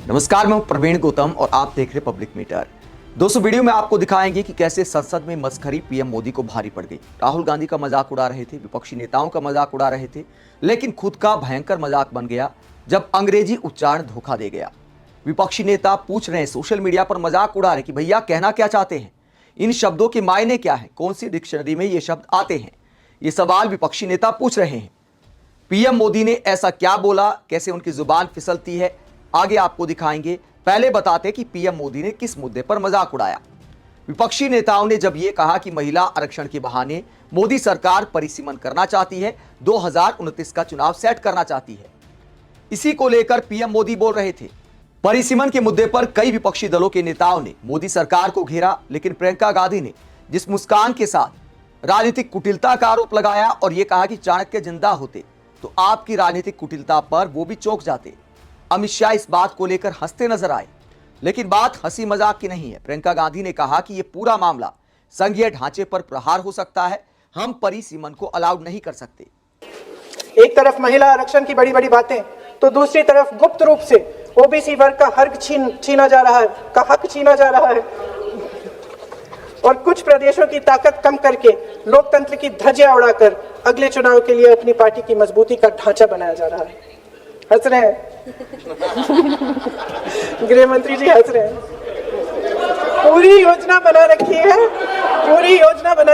नमस्कार, मैं हूं प्रवीण गौतम और आप देख रहे पब्लिक मीटर। दोस्तों, वीडियो में आपको दिखाएंगे कि कैसे संसद में मस्खरी पीएम मोदी को भारी पड़ गई। राहुल गांधी का मजाक उड़ा रहे थे, विपक्षी नेताओं का मजाक उड़ा रहे थे, लेकिन खुद का भयंकर मजाक बन गया जब अंग्रेजी उच्चारण धोखा दे गया। विपक्षी नेता पूछ रहे हैं, सोशल मीडिया पर मजाक उड़ा रहे कि भैया कहना क्या चाहते हैं, इन शब्दों के मायने क्या है, कौन सी डिक्शनरी में ये शब्द आते हैं। ये सवाल विपक्षी नेता पूछ रहे हैं। पीएम मोदी ने ऐसा क्या बोला, कैसे उनकी जुबान फिसलती है, आगे आपको दिखाएंगे। पहले बताते कि पीएम मोदी ने किस मुद्दे पर मजाक उड़ाया। विपक्षी नेताओं ने जब यह कहा कि महिला आरक्षण के बहाने मोदी सरकार परिसीमन करना चाहती है, 2029 का चुनाव सेट करना चाहती है, इसी को लेकर पीएम मोदी बोल रहे थे। परिसीमन के मुद्दे पर कई विपक्षी दलों के नेताओं ने मोदी सरकार को घेरा, लेकिन प्रियंका गांधी ने जिस मुस्कान के साथ राजनीतिक कुटिलता का आरोप लगाया और यह कहा कि चाणक्य जिंदा होते तो आपकी राजनीतिक कुटिलता पर वो भी चौंक जाते। अमित शाह इस बात को लेकर हंसते नजर आए, लेकिन बात हंसी मजाक की नहीं है। प्रियंका गांधी ने कहा कि यह पूरा मामला संघीय ढांचे पर प्रहार हो सकता है, हम परिसीमन को अलाउड नहीं कर सकते। एक तरफ महिला आरक्षण की बड़ी बड़ी बातें, तो दूसरी तरफ गुप्त रूप से ओबीसी वर्ग का हक छीना जा रहा है और कुछ प्रदेशों की ताकत कम करके लोकतंत्र की धज्जियां उड़ाकर अगले चुनाव के लिए अपनी पार्टी की मजबूती का ढांचा बनाया जा रहा है। हंस रहे हैं गृह मंत्री जी, हंस रहे हैं। पूरी योजना बना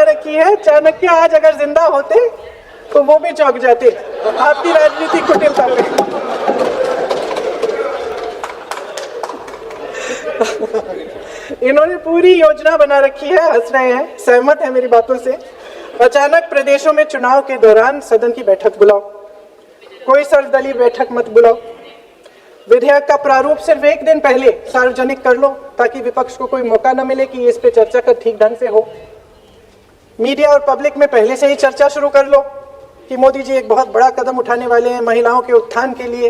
रखी है। चाणक्य आज अगर जिंदा होते तो वो भी चौंक जाते आपकी राजनीतिक कुटिलता पे। इन्होंने पूरी योजना बना रखी है, हंस रहे हैं, सहमत है मेरी बातों से। अचानक प्रदेशों में चुनाव के दौरान सदन की बैठक बुलाओ, कोई सर्वदलीय बैठक मत बुलाओ। विधेयक का प्रारूप सिर्फ एक दिन पहले सार्वजनिक कर लो ताकि विपक्ष को कोई मौका न मिले कि इस पे चर्चा का ठीक ढंग से हो। मीडिया और पब्लिक में पहले से ही चर्चा शुरू कर लो कि मोदी जी एक बहुत बड़ा कदम उठाने वाले हैं महिलाओं के उत्थान के लिए।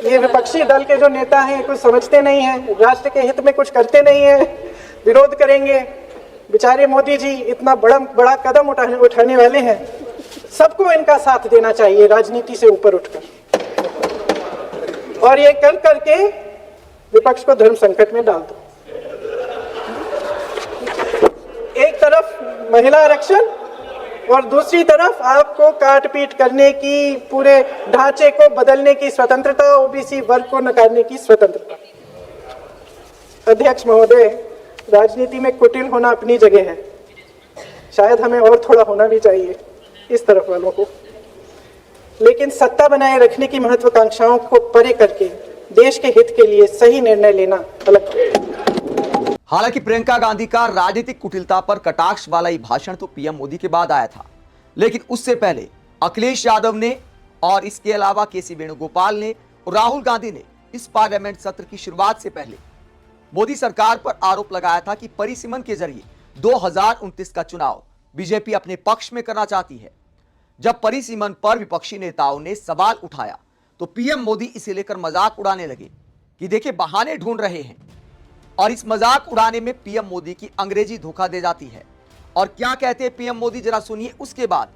ये विपक्षी दल के जो नेता हैं कुछ समझते नहीं हैं, राष्ट्र के हित में कुछ करते नहीं हैं, विरोध करेंगे। बेचारे मोदी जी इतना बड़ा कदम उठाने वाले हैं, सबको इनका साथ देना चाहिए राजनीति से ऊपर उठकर, और ये कर करके विपक्ष को धर्म संकट में डाल दो। एक तरफ महिला आरक्षण और दूसरी तरफ आपको काट पीट करने की, पूरे ढांचे को बदलने की स्वतंत्रता, ओबीसी वर्ग को नकारने की स्वतंत्रता। अध्यक्ष महोदय, राजनीति में कुटिल होना अपनी जगह है, शायद हमें और थोड़ा होना भी चाहिए इस तरफ वालों को, लेकिन सत्ता बनाए रखने की महत्वाकांक्षाओं को परे करके देश के हित के लिए सही निर्णय लेना अलग। हालांकि प्रियंका गांधी का राजनीतिक कुटिलता पर कटाक्ष वाला ही भाषण तो पीएम मोदी के बाद आया था, लेकिन उससे पहले अखिलेश यादव ने और इसके अलावा केसी वेणुगोपाल ने और राहुल गांधी ने इस पार्लियामेंट सत्र की शुरुआत से पहले मोदी सरकार पर आरोप लगाया था कि परिसीमन के जरिए 2029 का चुनाव बीजेपी अपने पक्ष में करना चाहती है। जब परिसीमन पर विपक्षी नेताओं ने सवाल उठाया तो पीएम मोदी इसे लेकर मजाक उड़ाने लगे कि देखिए बहाने ढूंढ रहे हैं, और इस मजाक उड़ाने में पीएम मोदी की अंग्रेजी धोखा दे जाती है। और क्या कहते हैं पीएम मोदी, जरा सुनिए। उसके बाद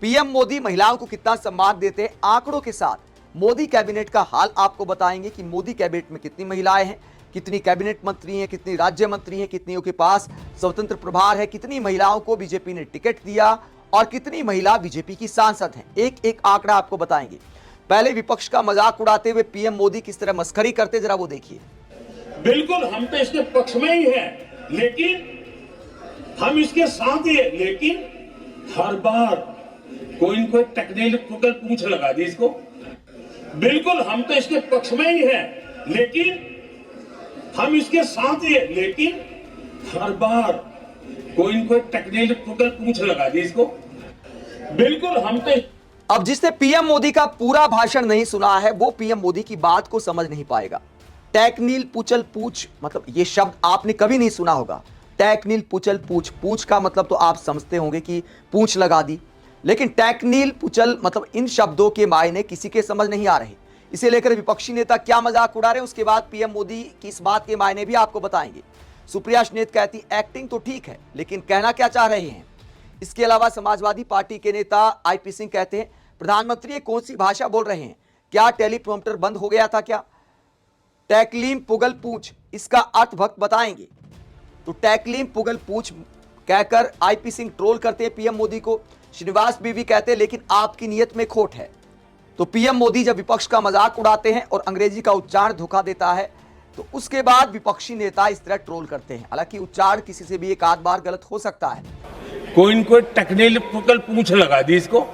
पीएम मोदी महिलाओं को कितना सम्मान देते हैं, आंकड़ों के साथ मोदी कैबिनेट का हाल आपको बताएंगे कि मोदी कैबिनेट में कितनी महिलाएं हैं, कितनी कैबिनेट मंत्री हैं, कितनी राज्य मंत्री हैं, कितनियों के पास स्वतंत्र प्रभार है, कितनी महिलाओं को बीजेपी ने टिकट दिया और कितनी महिला बीजेपी की सांसद हैं। एक एक आंकड़ा आपको बताएंगे। पहले विपक्ष का मजाक उड़ाते हुए पीएम मोदी किस तरह मस्खरी करते, जरा वो देखिए। बिल्कुल हम तो इसके पक्ष में ही हैं, लेकिन हम इसके साथ ही हैं, लेकिन हर बार कोई न कोई टेक्निकल पूछ लगा दी इसको। बिल्कुल हम तो इसके पक्ष में ही हैं, लेकिन हम इसके साथ ही हैं, लेकिन हर बार कोई न कोई टेक्निकल पूछ लगा दी इसको। बिल्कुल हम तो अब जिसने पीएम मोदी का पूरा भाषण नहीं सुना है वो पीएम मोदी की बात को समझ नहीं पाएगा। टेक्निल पुचल पूछ, मतलब ये शब्द आपने कभी नहीं सुना होगा। टेक्निल पुचल पूछ, पूछ का मतलब तो आप समझते होंगे कि पूछ लगा दी, लेकिन टेक्निल पुचल मतलब इन शब्दों के मायने किसी के समझ नहीं आ रहे। इसे लेकर विपक्षी नेता क्या मजाक उड़ा रहे हैं, उसके बाद पीएम मोदी की इस बात के मायने भी आपको बताएंगे। सुप्रिया श्नेत कहती एक्टिंग तो ठीक है, लेकिन कहना क्या चाह रहे हैं। इसके अलावा समाजवादी पार्टी के नेता आईपी सिंह कहते हैं प्रधानमंत्री ये कौन सी भाषा बोल रहे हैं, क्या टेलीप्रॉम्प्टर बंद हो गया था क्या। टैकलीम पुगल पूछ, इसका अर्थ भक्त बताएंगे। तो टैकलीम पुगल पूछ कहकर आईपी सिंह ट्रोल करते हैं पीएम मोदी को। श्रीनिवास बीवी कहते हैं लेकिन आपकी नीयत में खोट है। तो पीएम मोदी जब विपक्ष का मजाक उड़ाते हैं और अंग्रेजी का उच्चारण धोखा देता है तो उसके बाद विपक्षी नेता इस तरह ट्रोल करते हैं। हालांकि उच्चारण किसी से भी एक आध बार गलत हो सकता है। कोई टेक्निकल पूछ लगा दी इसको।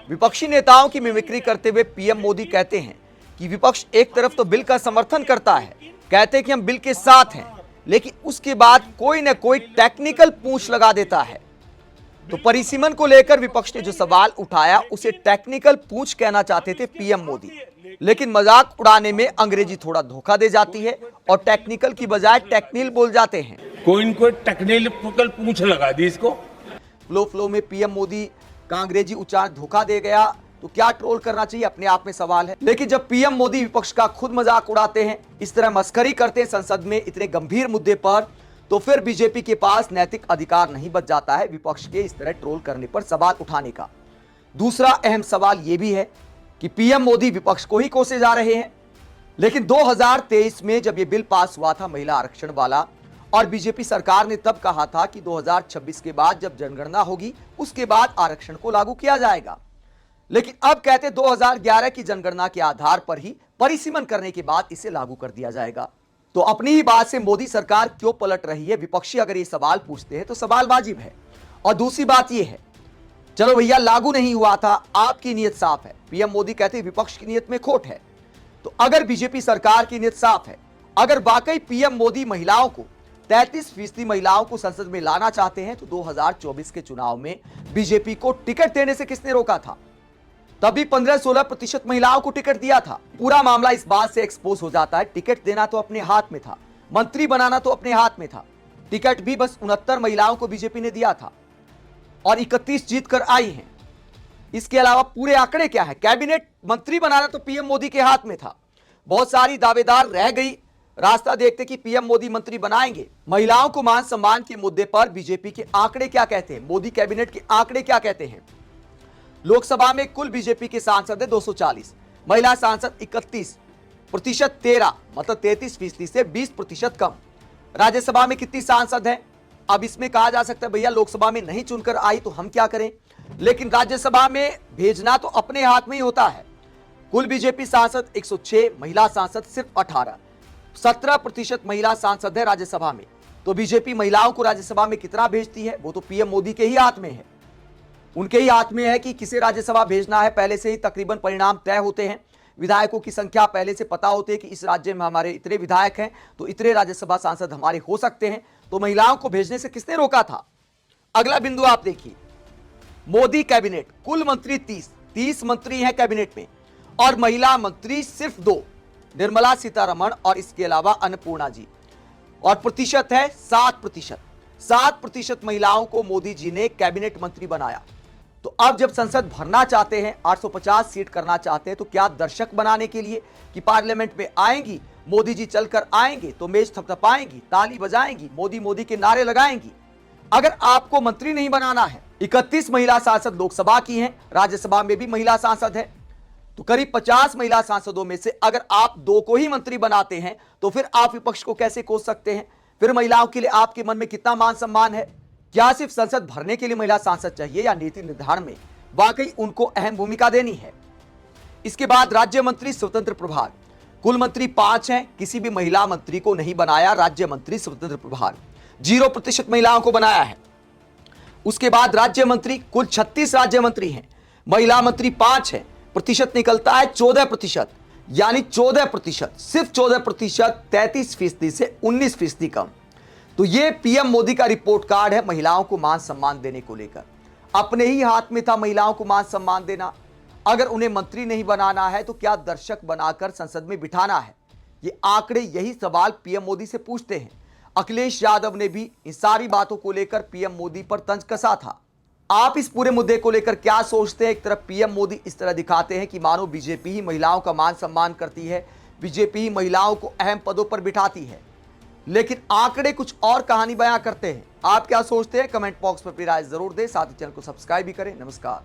विपक्षी नेताओं की मिमिक्री करते हुए पीएम मोदी कहते हैं कि विपक्ष एक तरफ तो बिल का समर्थन करता है, कहते हैं कि हम बिल के साथ हैं, लेकिन उसके बाद कोई न कोई टेक्निकल पूछ लगा देता है। तो परिसीमन को लेकर विपक्ष ने जो सवाल उठाया उसे टेक्निकल पूछ कहना चाहते थे पीएम मोदी, लेकिन मजाक उड़ाने में अंग्रेजी थोड़ा धोखा दे जाती है और टेक्निकल की बजाय टेक्निल बोल जाते हैं। कोई टेक्निकल पूछ लगा दी इसको। फ्लो में पीएम मोदी का अंग्रेजी उच्चारण धोखा दे गया तो क्या ट्रोल करना चाहिए, अपने आप में सवाल है। लेकिन जब पीएम मोदी विपक्ष का खुद मजाक उड़ाते हैं, इस तरह मस्करी करते हैं संसद में इतने गंभीर मुद्दे पर, तो फिर बीजेपी के पास नैतिक अधिकार नहीं बच जाता है विपक्ष के इस तरह ट्रोल करने पर सवाल उठाने का। दूसरा अहम सवाल यह भी है कि पीएम मोदी विपक्ष को ही कोसे जा रहे हैं। लेकिन 2023 में जब यह बिल पास हुआ था महिला आरक्षण वाला, और बीजेपी सरकार ने तब कहा था कि 2026 के बाद जब जनगणना होगी उसके बाद आरक्षण को लागू किया जाएगा। लेकिन अब कहते 2011 की जनगणना के आधार पर ही परिसीमन करने के बाद इसे लागू कर दिया जाएगा। तो अपनी ही बात से मोदी सरकार क्यों पलट रही है? विपक्षी अगर ये सवाल पूछते हैं तो सवाल वाजिब है। और दूसरी बात यह है, चलो भैया लागू नहीं हुआ था, आपकी नीयत साफ है। पीएम मोदी कहते हैं विपक्ष की नीयत में खोट है। तो अगर बीजेपी सरकार की नीयत साफ है, अगर वाकई पीएम मोदी महिलाओं को 33% महिलाओं को संसद में लाना चाहते हैं, तो 2024 के चुनाव में बीजेपी को टिकट देने से किसने रोका था? तभी 15-16% महिलाओं को टिकट दिया था। पूरा मामला इस बात से एक्सपोज हो जाता है, टिकट देना तो अपने हाथ में था, मंत्री बनाना तो अपने हाथ में था। टिकट भी बस 69 महिलाओं को बीजेपी ने दिया था और 31 जीत कर आई हैं। इसके अलावा पूरे आंकड़े क्या है? कैबिनेट मंत्री बनाना तो पीएम मोदी के हाथ में था। बहुत सारी दावेदार रह गई, रास्ता देखते कि पीएम मोदी मंत्री बनाएंगे। महिलाओं को मान सम्मान के मुद्दे पर बीजेपी के आंकड़े क्या कहते हैं? मोदी कैबिनेट के आंकड़े क्या कहते हैं? लोकसभा में कुल बीजेपी के सांसद है 240, महिला सांसद 31%, 13 मतलब 33% से 20% कम। राज्यसभा में कितनी सांसद हैं? अब इसमें कहा जा सकता है भैया लोकसभा में नहीं चुनकर आई तो हम क्या करें, लेकिन राज्यसभा में भेजना तो अपने हाथ में ही होता है। कुल बीजेपी सांसद 106, महिला सांसद सिर्फ 18, 17% महिला सांसद है राज्यसभा में। तो बीजेपी महिलाओं को राज्यसभा में कितना भेजती है वो तो पीएम मोदी के ही हाथ में है। उनके ही हाथ में है कि किसे राज्यसभा भेजना है। पहले से ही तकरीबन परिणाम तय होते हैं, विधायकों की संख्या पहले से पता होती है कि इस राज्य में हमारे इतने विधायक हैं तो इतने राज्यसभा सांसद हमारे हो सकते हैं। तो महिलाओं को भेजने से किसने रोका था? अगला बिंदु आप देखिए, मोदी कैबिनेट कुल मंत्री 30 मंत्री हैं कैबिनेट में और महिला मंत्री सिर्फ 2, निर्मला सीतारमण और इसके अलावा अन्नपूर्णा जी, और प्रतिशत है 7%। 7% महिलाओं को मोदी जी ने कैबिनेट मंत्री बनाया। तो अब जब संसद भरना चाहते हैं, 850 सीट करना चाहते हैं, तो क्या दर्शक बनाने के लिए कि पार्लियामेंट में आएंगी, मोदी जी चलकर आएंगे तो मेज थपथपाएंगी, ताली बजाएंगी, मोदी मोदी के नारे लगाएंगी। अगर आपको मंत्री नहीं बनाना है, 31 महिला सांसद लोकसभा की हैं, राज्यसभा में भी महिला सांसद है, तो करीब 50 महिला सांसदों में से अगर आप 2 को ही मंत्री बनाते हैं तो फिर आप विपक्ष को कैसे कोस सकते हैं? फिर महिलाओं के लिए आपके मन में कितना मान सम्मान है? क्या सिर्फ संसद भरने के लिए महिला सांसद चाहिए या नीति निर्धारण में वाकई उनको अहम भूमिका देनी है? इसके बाद राज्य मंत्री स्वतंत्र प्रभार, कुल मंत्री 5 हैं, किसी भी महिला मंत्री को नहीं बनाया राज्य मंत्री स्वतंत्र प्रभार, 0% महिलाओं को बनाया है। उसके बाद राज्य मंत्री कुल 36 राज्य मंत्री हैं, महिला मंत्री 5 हैं, प्रतिशत निकलता है 14%, यानी 14%, सिर्फ 14%, 33% से 19% कम। तो ये पीएम मोदी का रिपोर्ट कार्ड है महिलाओं को मान सम्मान देने को लेकर। अपने ही हाथ में था महिलाओं को मान सम्मान देना। अगर उन्हें मंत्री नहीं बनाना है तो क्या दर्शक बनाकर संसद में बिठाना है? ये आंकड़े यही सवाल पीएम मोदी से पूछते हैं। अखिलेश यादव ने भी इन सारी बातों को लेकर पीएम मोदी पर तंज कसा था। आप इस पूरे मुद्दे को लेकर क्या सोचते हैं? एक तरफ पीएम मोदी इस तरह दिखाते हैं कि मानो बीजेपी ही महिलाओं का मान सम्मान करती है, बीजेपी ही महिलाओं को अहम पदों पर बिठाती है, लेकिन आंकड़े कुछ और कहानी बयां करते हैं। आप क्या सोचते हैं? कमेंट बॉक्स में अपनी राय जरूर दें, साथ ही चैनल को सब्सक्राइब भी करें। नमस्कार।